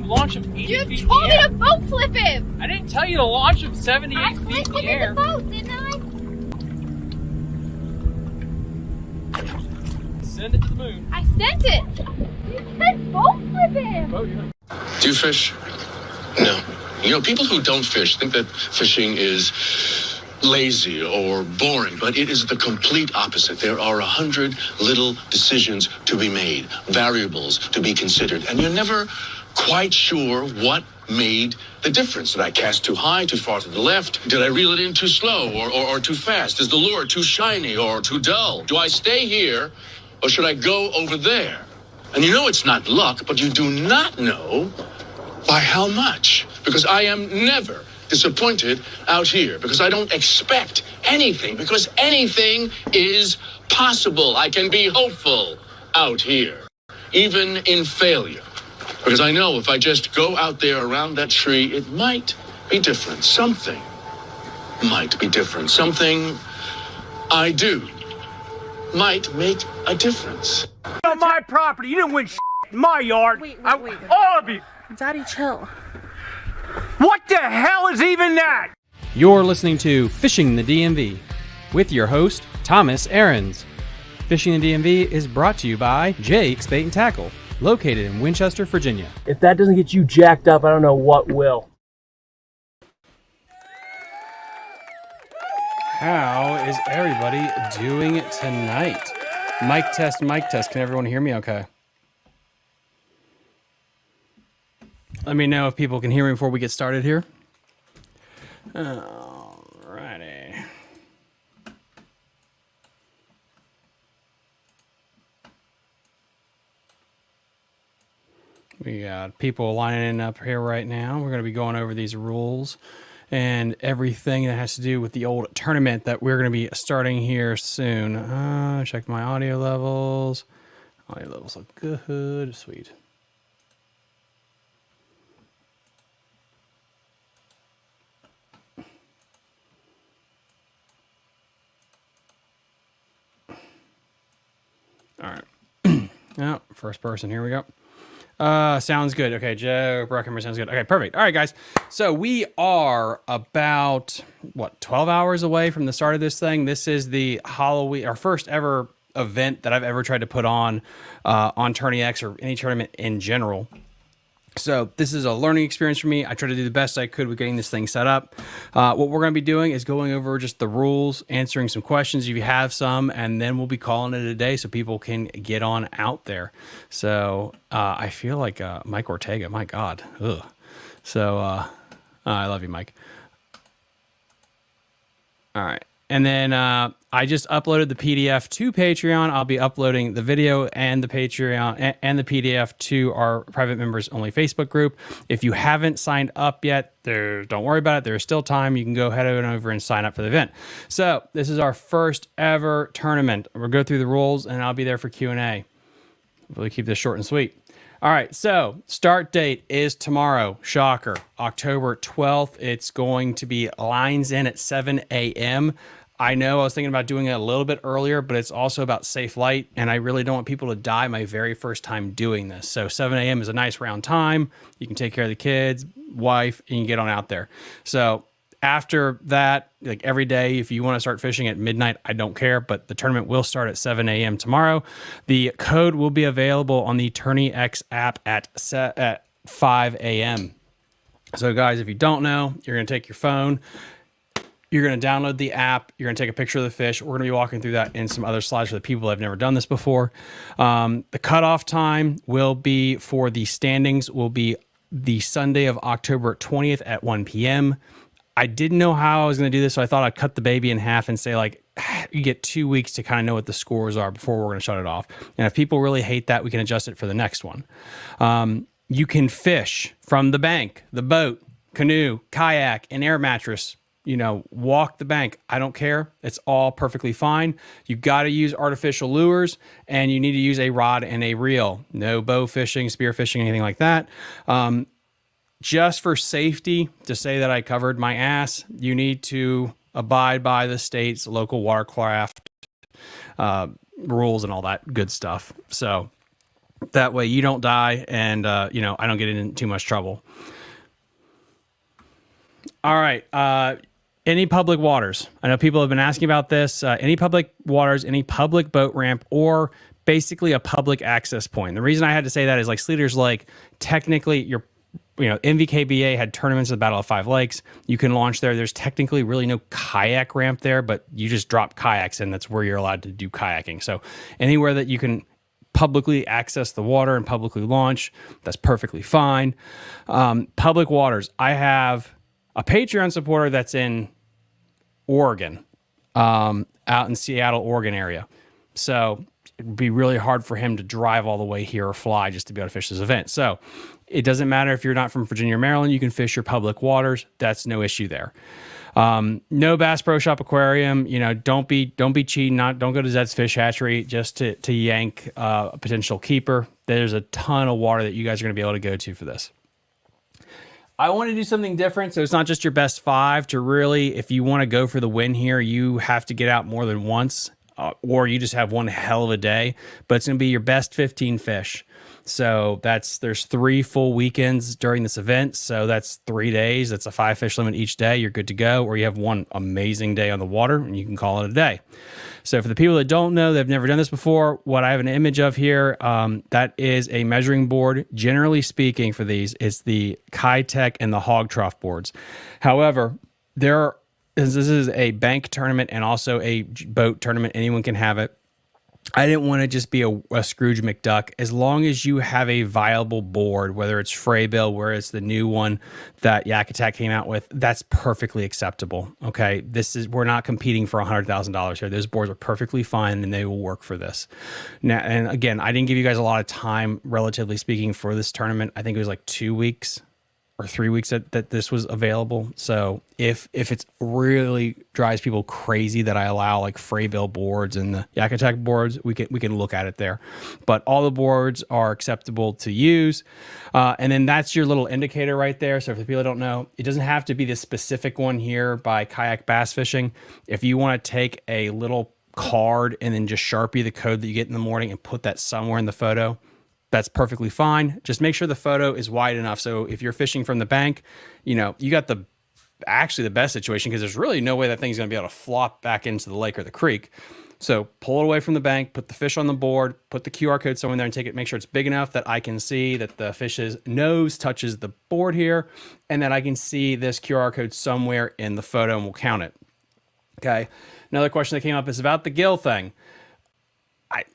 you launch him 80 feet You told in me the air. to boat flip him! I didn't tell you to launch him 78 I feet in flipped the him air. in the boat, didn't I? Send it to the moon. I sent it! You said boat flip him! Oh, yeah. Do you fish? No. You know, people who don't fish think that fishing is lazy or boring, but it is the complete opposite. There are 100 little decisions to be made, variables to be considered, and you're never quite sure what made the difference. Did I cast too high, too far to the left? Did I reel it in too slow or too fast? Is the lure too shiny or too dull? Do I stay here or should I go over there? And you know it's not luck, but you do not know by how much. Because I am never disappointed out here. Because I don't expect anything. Because anything is possible. I can be hopeful out here, even in failure. Because I know if I just go out there around that tree, it might be different. Something might be different. Something I do might make a difference. On my property, you didn't win in my yard. Wait. All of you. Daddy, chill. What the hell is even that? You're listening to Fishing the DMV with your host, Thomas Ahrens. Fishing the DMV is brought to you by Jake's Bait and Tackle, located in Winchester, Virginia. If that doesn't get you jacked up, I don't know what will. How is everybody doing tonight? Mic test, mic test. Can everyone hear me okay? Let me know if people can hear me before we get started here. Alrighty. We got people lining up here right now. We're going to be going over these rules and everything that has to do with the old tournament that we're going to be starting here soon. Check my audio levels. Audio levels look good. Sweet. All right. Oh, first person. Here we go. Sounds good. Okay, Joe Bruckheimer sounds good. Okay, perfect. All right, guys. So we are about, 12 hours away from the start of this thing. This is the Halloween, our first ever event that I've ever tried to put on Tourney X or any tournament in general. So this is a learning experience for me. I tried to do the best I could with getting this thing set up. What we're going to be doing is going over just the rules, answering some questions if you have some, and then we'll be calling it a day so people can get on out there. So I feel like Mike Ortega, my God. Ugh. So I love you, Mike. All right. And then I just uploaded the PDF to Patreon. I'll be uploading the video and the Patreon and the PDF to our private members only Facebook group. If you haven't signed up yet, don't worry about it. There's still time. You can go head on over and sign up for the event. So this is our first ever tournament. We'll go through the rules and I'll be there for Q&A. We'll keep this short and sweet. All right, so start date is tomorrow. Shocker, October 12th. It's going to be lines in at 7 a.m. I know I was thinking about doing it a little bit earlier, but it's also about safe light, and I really don't want people to die my very first time doing this. So 7 a.m. is a nice round time. You can take care of the kids, wife, and you can get on out there. So after that, like every day, if you want to start fishing at midnight, I don't care, but the tournament will start at 7 a.m. tomorrow. The code will be available on the Tourney X app at 5 a.m. So guys, if you don't know, you're going to take your phone, you're going to download the app, you're going to take a picture of the fish. We're going to be walking through that in some other slides for the people that have never done this before. The cutoff time will be for the standings will be the Sunday of October 20th at 1 p.m. I didn't know how I was going to do this, so I thought I'd cut the baby in half and say, like, you get 2 weeks to kind of know what the scores are before we're going to shut it off. And if people really hate that, we can adjust it for the next one. You can fish from the bank, the boat, canoe, kayak, an air mattress, walk the bank. I don't care. It's all perfectly fine. You got to use artificial lures, and you need to use a rod and a reel. No bow fishing, spear fishing, anything like that. Just for safety, to say that I covered my ass, you need to abide by the state's local watercraft rules and all that good stuff. So That way you don't die and, I don't get in too much trouble. All right. Any public waters? I know people have been asking about this. Any public waters, any public boat ramp, or basically a public access point. The reason I had to say that is like Sleater's Lake, technically MVKBA had tournaments at the Battle of Five Lakes. You can launch there. There's technically really no kayak ramp there, but you just drop kayaks and that's where you're allowed to do kayaking. So anywhere that you can publicly access the water and publicly launch, that's perfectly fine. Public waters. I have a Patreon supporter that's in Oregon, out in Seattle, Oregon area. So it would be really hard for him to drive all the way here or fly just to be able to fish this event. So it doesn't matter if you're not from Virginia or Maryland, you can fish your public waters. That's no issue there. No Bass Pro Shop aquarium, don't be cheating. Don't go to Zed's Fish Hatchery just to yank a potential keeper. There's a ton of water that you guys are going to be able to go to for this. I want to do something different. So it's not just your best 5 to really, if you want to go for the win here, you have to get out more than once, or you just have one hell of a day, but it's going to be your best 15 fish. So there's 3 full weekends during this event. So that's 3 days. That's a 5 fish limit each day. You're good to go. Or you have one amazing day on the water and you can call it a day. So for the people that don't know, they've never done this before, what I have an image of here, that is a measuring board. Generally speaking for these, it's the Kitech and the Hog Trough boards. However, this is a bank tournament and also a boat tournament. Anyone can have it. I didn't want to just be a Scrooge McDuck. As long as you have a viable board, whether it's Freybill, where it's the new one that Yak Attack came out with, that's perfectly acceptable. Okay, we're not competing for $100,000 here. Those boards are perfectly fine and they will work for this. Now, and again, I didn't give you guys a lot of time, relatively speaking, for this tournament. I think it was like 2 weeks or 3 weeks that this was available. So if it's really drives people crazy that I allow like Freybill boards and the Yak Attack boards, we can look at it there. But all the boards are acceptable to use. And then that's your little indicator right there. So for the people that don't know, it doesn't have to be the specific one here by Kayak Bass Fishing. If you want to take a little card and then just Sharpie the code that you get in the morning and put that somewhere in the photo, that's perfectly fine. Just make sure the photo is wide enough. So if you're fishing from the bank, you got the best situation because there's really no way that thing's going to be able to flop back into the lake or the creek. So pull it away from the bank, put the fish on the board, put the QR code somewhere in there and take it, make sure it's big enough that I can see that the fish's nose touches the board here and that I can see this QR code somewhere in the photo and we'll count it. Okay. Another question that came up is about the gill thing.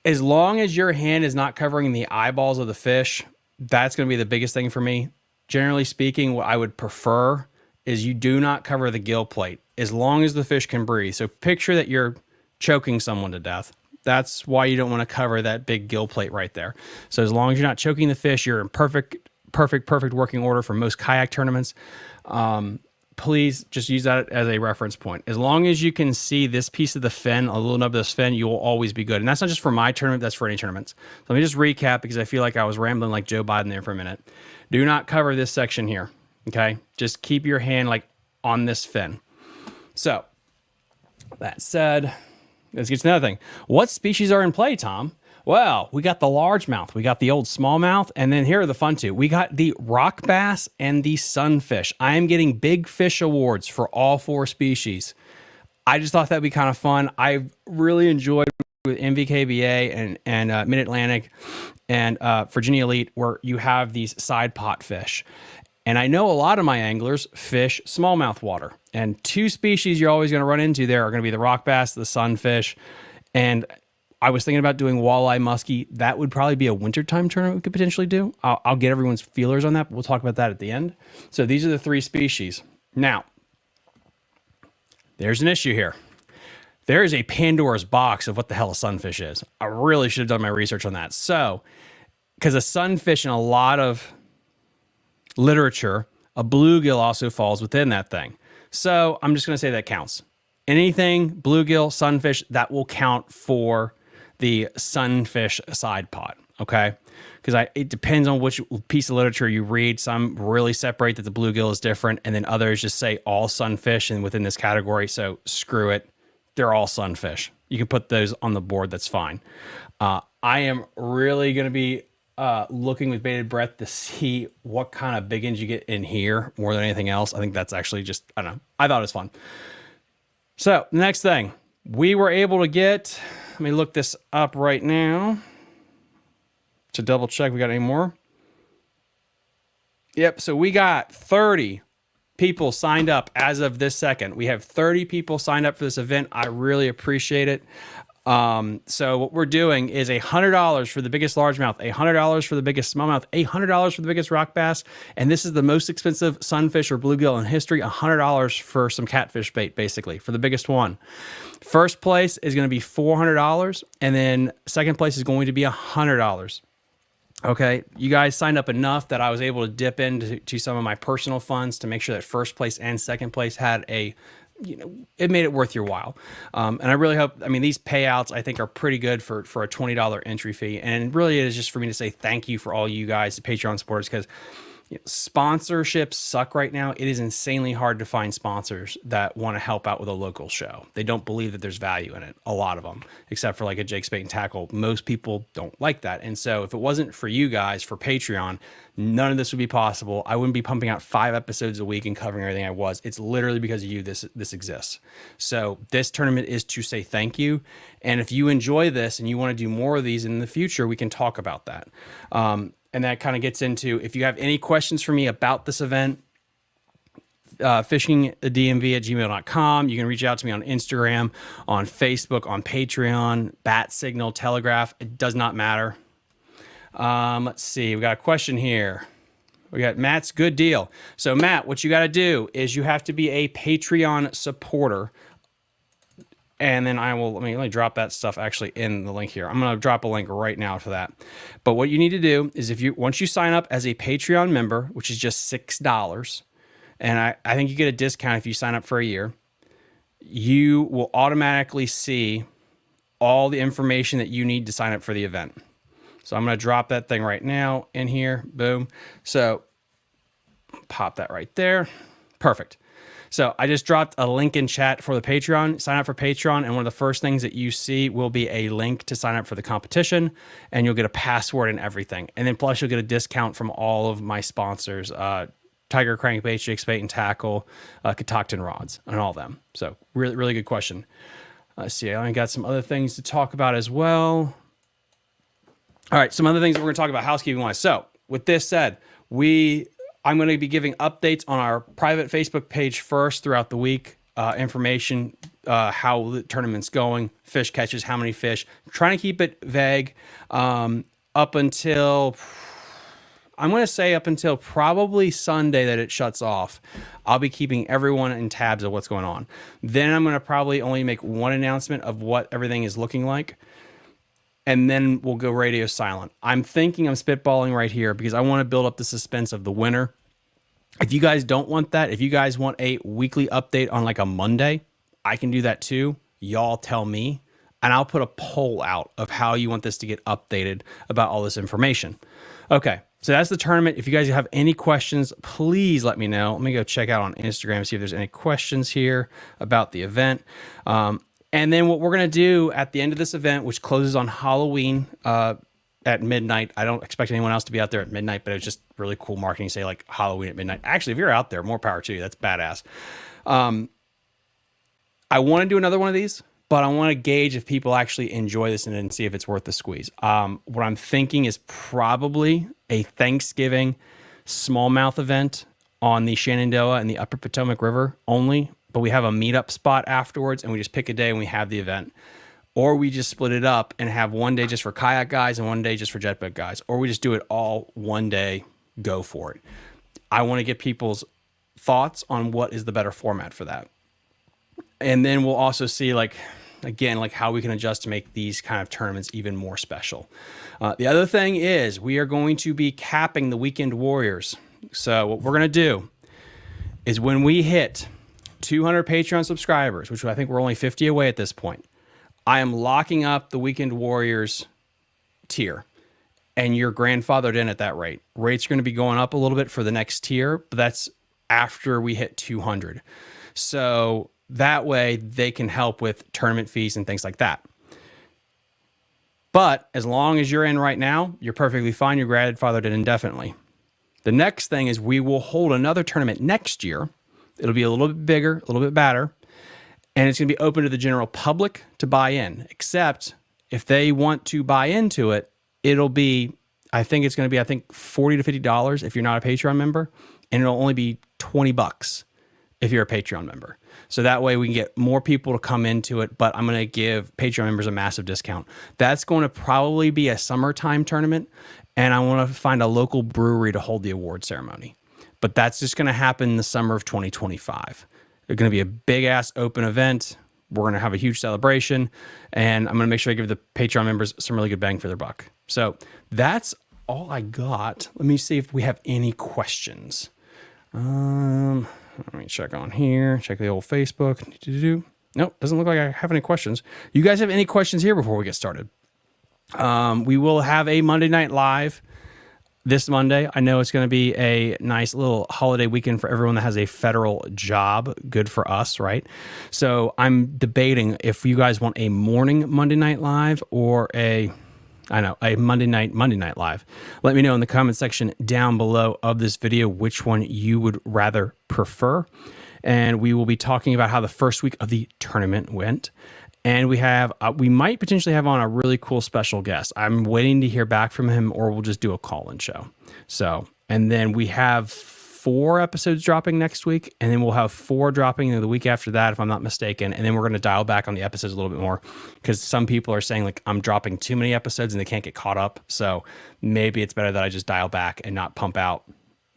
As long as your hand is not covering the eyeballs of the fish, that's going to be the biggest thing for me. Generally speaking, what I would prefer is you do not cover the gill plate as long as the fish can breathe. So picture that you're choking someone to death. That's why you don't want to cover that big gill plate right there. So as long as you're not choking the fish, you're in perfect working order for most kayak tournaments. Please just use that as a reference point. As long as you can see this piece of the fin, a little nub of this fin, you will always be good. And that's not just for my tournament, that's for any tournaments. So let me just recap because I feel like I was rambling like Joe Biden there for a minute. Do not cover this section here, okay? Just keep your hand like on this fin. So that said, let's get to another thing. What species are in play, Tom? Well, we got the largemouth, we got the old smallmouth, and then here are the fun two. We got the rock bass and the sunfish. I am getting big fish awards for all 4 species. I just thought that'd be kind of fun. I really enjoyed with MVKBA and Mid-Atlantic and Virginia Elite where you have these side pot fish. And I know a lot of my anglers fish smallmouth water. And 2 species you're always going to run into there are going to be the rock bass, the sunfish, and I was thinking about doing walleye muskie. That would probably be a wintertime tournament we could potentially do. I'll get everyone's feelers on that, but we'll talk about that at the end. So these are the 3 species. Now, there's an issue here. There is a Pandora's box of what the hell a sunfish is. I really should have done my research on that. So, because a sunfish in a lot of literature, a bluegill also falls within that thing. So I'm just going to say that counts. Anything bluegill, sunfish, that will count for the sunfish side pot, okay? Because it depends on which piece of literature you read. Some really separate that the bluegill is different, and then others just say all sunfish and within this category, so screw it. They're all sunfish. You can put those on the board, that's fine. I am really going to be looking with bated breath to see what kind of big ends you get in here more than anything else. I think that's actually just, I don't know. I thought it was fun. So the next thing we were able to get, let me look this up right now to double check we got any more. Yep. So we got 30 people signed up as of this second. We have 30 people signed up for this event. I really appreciate it. So what we're doing is $100 for the biggest largemouth, $100 for the biggest smallmouth, $100 for the biggest rock bass. And this is the most expensive sunfish or bluegill in history, $100 for some catfish bait, basically, for the biggest one. First place is going to be $400. And then second place is going to be $100. Okay, you guys signed up enough that I was able to dip into some of my personal funds to make sure that first place and second place had it made it worth your while. And I really hope, these payouts I think are pretty good for a $20 entry fee. And really it is just for me to say thank you for all you guys, the Patreon supporters, because sponsorships suck right now. It is insanely hard to find sponsors that want to help out with a local show. They don't believe that there's value in it. A lot of them, except for like a Jake's Bait and Tackle. Most people don't like that. And so if it wasn't for you guys, for Patreon, none of this would be possible. I wouldn't be pumping out 5 episodes a week and covering everything I was. It's literally because of you this exists. So this tournament is to say thank you. And if you enjoy this and you want to do more of these in the future, we can talk about that. And that kind of gets into, if you have any questions for me about this event, fishingthedmv@gmail.com. You can reach out to me on Instagram, on Facebook, on Patreon, Bat Signal, Telegraph. It does not matter. Let's see. We got a question here. We got Matt's good deal. So Matt, what you got to do is you have to be a Patreon supporter. And then let me drop that stuff actually in the link here. I'm going to drop a link right now for that. But what you need to do is once you sign up as a Patreon member, which is just $6, and I think you get a discount if you sign up for a year, you will automatically see all the information that you need to sign up for the event. So I'm going to drop that thing right now in here. Boom. So pop that right there. Perfect. So I just dropped a link in chat for the Patreon. Sign up for Patreon, and one of the first things that you see will be a link to sign up for the competition, and you'll get a password and everything. And then plus you'll get a discount from all of my sponsors, Tiger Crankbait, Jake's Bait and Tackle, Catoctin Rods, and all of them. So really, really good question. Let's see, I got some other things to talk about as well. All right, some other things that we're going to talk about housekeeping-wise. So with this said, I'm going to be giving updates on our private Facebook page first throughout the week, information, how the tournament's going, fish catches, how many fish. I'm trying to keep it vague up until probably Sunday that it shuts off. I'll be keeping everyone in tabs of what's going on. Then I'm going to probably only make one announcement of what everything is looking like. And then we'll go radio silent. I'm spitballing right here because I want to build up the suspense of the winner. If you guys don't want that, if you guys want a weekly update on like a Monday, I can do that too. Y'all tell me, and I'll put a poll out of how you want this to get updated about all this information. Okay, so that's the tournament. If you guys have any questions, please let me know. Let me go check out on Instagram, see if there's any questions here about the event. And then what we're going to do at the end of this event, which closes on Halloween at midnight. I don't expect anyone else to be out there at midnight, but it's just really cool marketing, say like Halloween at midnight. Actually, if you're out there, more power to you. That's badass. I want to do another one of these, but I want to gauge if people actually enjoy this and then see if it's worth the squeeze. What I'm thinking is probably a Thanksgiving smallmouth event on the Shenandoah and the Upper Potomac River only. But we have a meetup spot afterwards, and we just pick a day and we have the event. Or we just split it up and have one day just for kayak guys and one day just for jet boat guys. Or we just do it all one day, go for it. I want to get people's thoughts on what is the better format for that. And then we'll also see, how we can adjust to make these kind of tournaments even more special. The other thing is we are going to be capping the Weekend Warriors. So what we're going to do is when we hit 200 Patreon subscribers, which I think we're only 50 away at this point, I am locking up the Weekend Warriors tier, and you're grandfathered in at that rate. Rates are going to be going up a little bit for the next tier, but that's after we hit 200. So that way they can help with tournament fees and things like that. But as long as you're in right now, you're perfectly fine. You're grandfathered in indefinitely. The next thing is we will hold another tournament next year. It'll be a little bit bigger, a little bit badder, and it's going to be open to the general public to buy in. Except if they want to buy into it, it'll be, I think it's going to be, $40 to $50 if you're not a Patreon member, and it'll only be $20 if you're a Patreon member. So that way we can get more people to come into it, but I'm going to give Patreon members a massive discount. That's going to probably be a summertime tournament, and I want to find a local brewery to hold the award ceremony. But that's just going to happen in the summer of 2025. It's going to be a big-ass open event. We're going to have a huge celebration, and I'm going to make sure I give the Patreon members some really good bang for their buck. So that's all I got. Let me see if we have any questions. Let me check on here. Check the old Facebook. Nope, doesn't look like I have any questions. You guys have any questions here before we get started? We will have a Monday Night Live this Monday. I know it's going to be a nice little holiday weekend for everyone that has a federal job. Good for us, right? So I'm debating if you guys want a morning Monday Night Live or a Monday Night Live. Let me know in the comment section down below of this video which one you would rather prefer. And we will be talking about how the first week of the tournament went. And we might potentially have on a really cool special guest. I'm waiting to hear back from him, or we'll just do a call-in show. So, and then we have 4 episodes dropping next week, and then we'll have 4 dropping the week after that, if I'm not mistaken. And then we're going to dial back on the episodes a little bit more, because some people are saying like I'm dropping too many episodes and they can't get caught up. So maybe it's better that I just dial back and not pump out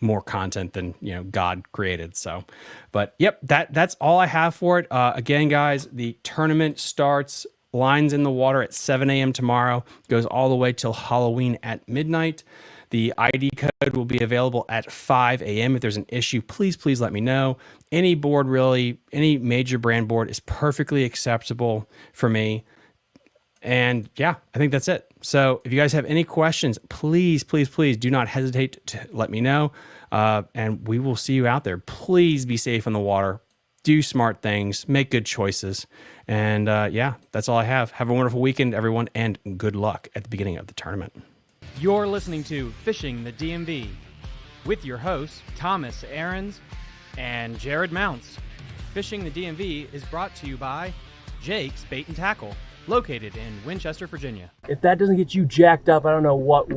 more content than God created. So, but yep, that's all I have for it. Again, guys, the tournament starts, lines in the water at 7 a.m. tomorrow, goes all the way till Halloween at midnight. The ID code will be available at 5 a.m. If there's an issue, please let me know. Any board, really, any major brand board is perfectly acceptable for me. And yeah, I think that's it. So if you guys have any questions, please do not hesitate to let me know. And we will see you out there. Please be safe on the water. Do smart things. Make good choices. And yeah, that's all I have. Have a wonderful weekend, everyone, and good luck at the beginning of the tournament. You're listening to Fishing the DMV with your hosts, Thomas Ahrens and Jared Mounts. Fishing the DMV is brought to you by Jake's Bait and Tackle, located in Winchester, Virginia. If that doesn't get you jacked up, I don't know what will.